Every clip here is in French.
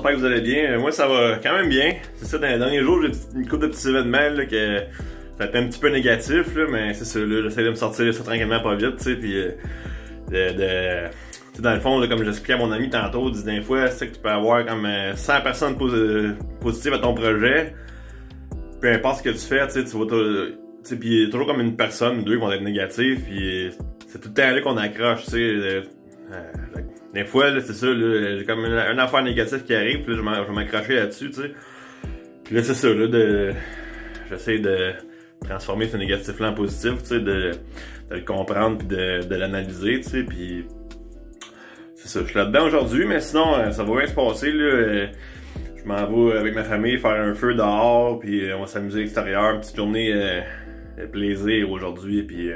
j'espère que vous allez bien. Moi, ça va quand même bien. C'est ça, dans les derniers jours, j'ai une couple de petits événements là, que ça a été un petit peu négatif, là, mais c'est ça, là, j'essaie de me sortir de ça tranquillement pas vite, tu sais, puis dans le fond, là, comme j'expliquais à mon ami tantôt, des fois, c'est que tu peux avoir comme 100 personnes positives à ton projet. Peu importe ce que tu fais, tu vas puis il y a toujours comme une personne ou deux qui vont être négatives, puis c'est tout le temps là qu'on accroche, tu sais. Des fois, c'est ça, j'ai comme une affaire négative qui arrive, puis là, je vais m'accrocher là-dessus, tu sais. Puis là, c'est ça, là, j'essaie de transformer ce négatif-là en positif, tu sais, de le comprendre, puis de l'analyser, tu sais, puis c'est ça, je suis là-dedans aujourd'hui, mais sinon, ça va bien se passer, là. Je m'en vais avec ma famille faire un feu dehors, puis on va s'amuser à l'extérieur, une petite journée de plaisir aujourd'hui, puis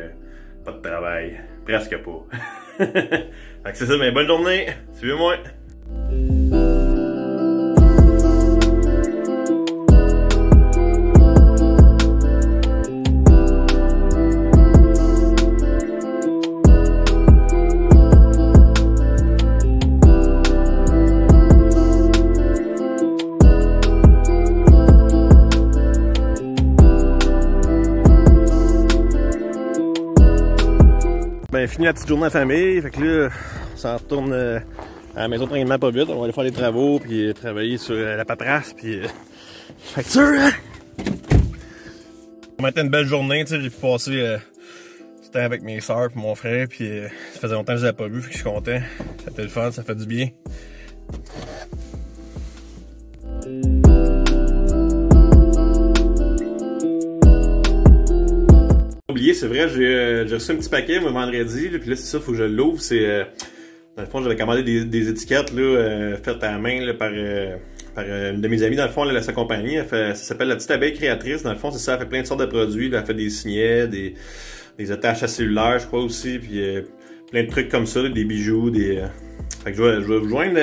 pas de travail, presque pas. Fait que c'est ça, mais bonne journée, suivez-moi! Ben, fini la petite journée en famille, fait que là, on s'en retourne à la maison tranquillement pas vite. On va aller faire les travaux, puis travailler sur la paperasse, puis facture, hein? On mettait une belle journée, tu sais, j'ai pu passer du temps avec mes soeurs et mon frère, puis ça faisait longtemps que je les avais pas vus, fait que je suis content. Ça fait le fun, ça fait du bien. C'est vrai, j'ai reçu un petit paquet moi vendredi, puis là c'est ça, faut que je l'ouvre. C'est dans le fond, j'avais commandé des étiquettes là, faites à la main là, par une de mes amies, dans le fond, là, sa compagnie. Ça s'appelle La Petite Abeille Créatrice. Dans le fond, c'est ça, elle fait plein de sortes de produits. Là, elle fait des signets, des attaches à cellulaire, je crois aussi, puis plein de trucs comme ça, là, des bijoux, Fait que je vais vous joindre.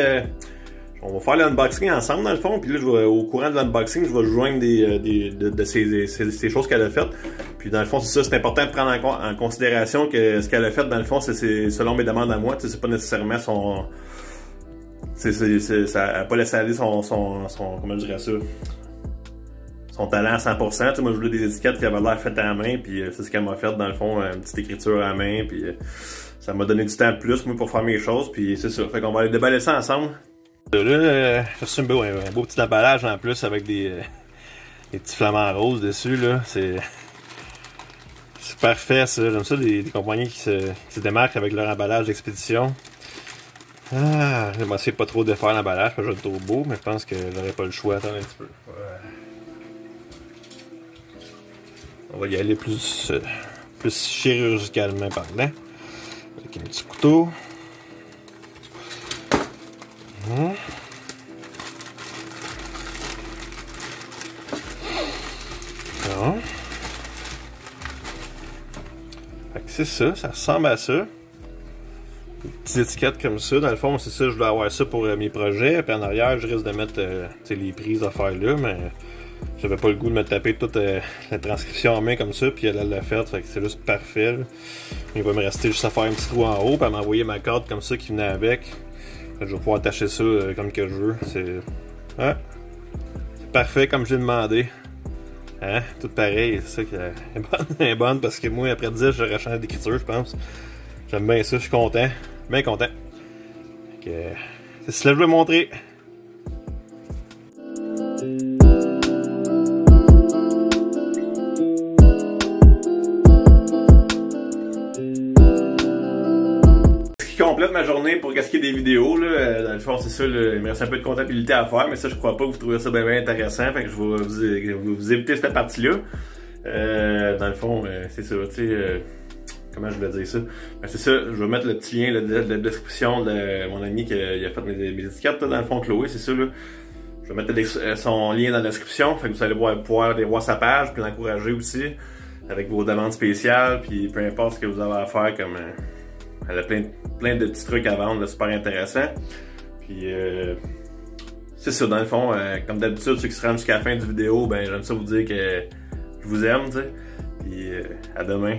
On va faire l'unboxing ensemble dans le fond, puis là, au courant de l'unboxing, je vais joindre de ces choses qu'elle a faites. Puis dans le fond, c'est ça, c'est important de prendre en considération que ce qu'elle a fait, dans le fond, c'est selon mes demandes à moi, tu sais, c'est pas nécessairement son... ça a pas laissé aller son comment je dirais ça, son talent à 100%. Tu sais, moi, je voulais des étiquettes qui avaient l'air faites à la main, puis c'est ce qu'elle m'a fait, dans le fond, une petite écriture à la main, puis ça m'a donné du temps de plus, moi, pour faire mes choses, puis c'est ça. Fait qu'on va aller déballer ça ensemble. Là, j'ai reçu un beau petit emballage en plus avec des petits flamants roses dessus, là. C'est parfait, ça. J'aime ça, des compagnies qui se démarquent avec leur emballage d'expédition. Ah, je vais essayer pas trop de faire l'emballage, parce que je vais être trop beau, mais je pense que j'aurais pas le choix. Attends un petit peu. On va y aller plus chirurgicalement parlant. Avec un petit couteau. Bon. Fait que c'est ça, ça ressemble à ça. Des petites étiquettes comme ça, dans le fond, c'est ça, je voulais avoir ça pour mes projets. Puis en arrière, je risque de mettre les prises à faire là, mais j'avais pas le goût de me taper toute la transcription en main comme ça, puis elle l'a fait, fait que c'est juste parfait. Là. Il va me rester juste à faire un petit trou en haut, puis à m'envoyer ma carte comme ça qui venait avec. Je vais pouvoir attacher ça comme que je veux. C'est parfait comme j'ai demandé. Hein? Tout pareil. C'est ça qu'elle est bonne parce que moi, après 10, j'aurais changé d'écriture, je pense. J'aime bien ça, je suis content. Bien content. C'est cela que je veux montrer. Complète ma journée pour casquer des vidéos là. Dans le fond, c'est ça, là, il me reste un peu de comptabilité à faire, mais ça, je crois pas que vous trouvez ça bien intéressant, fait que je vais vous éviter cette partie-là. Dans le fond, c'est ça, tu sais, comment je vais dire ça? Ben, c'est ça, je vais mettre le petit lien de la description de mon ami qui a fait mes étiquettes, là, dans le fond, Chloé, c'est ça, là. Je vais mettre son lien dans la description, fait que vous allez pouvoir aller voir sa page, puis l'encourager aussi, avec vos demandes spéciales, puis peu importe ce que vous avez à faire comme... Elle a plein de petits trucs à vendre, là, super intéressant. Puis c'est ça, dans le fond, comme d'habitude, ceux qui se rendent jusqu'à la fin du vidéo, ben j'aime ça vous dire que je vous aime, tu sais. Puis à demain.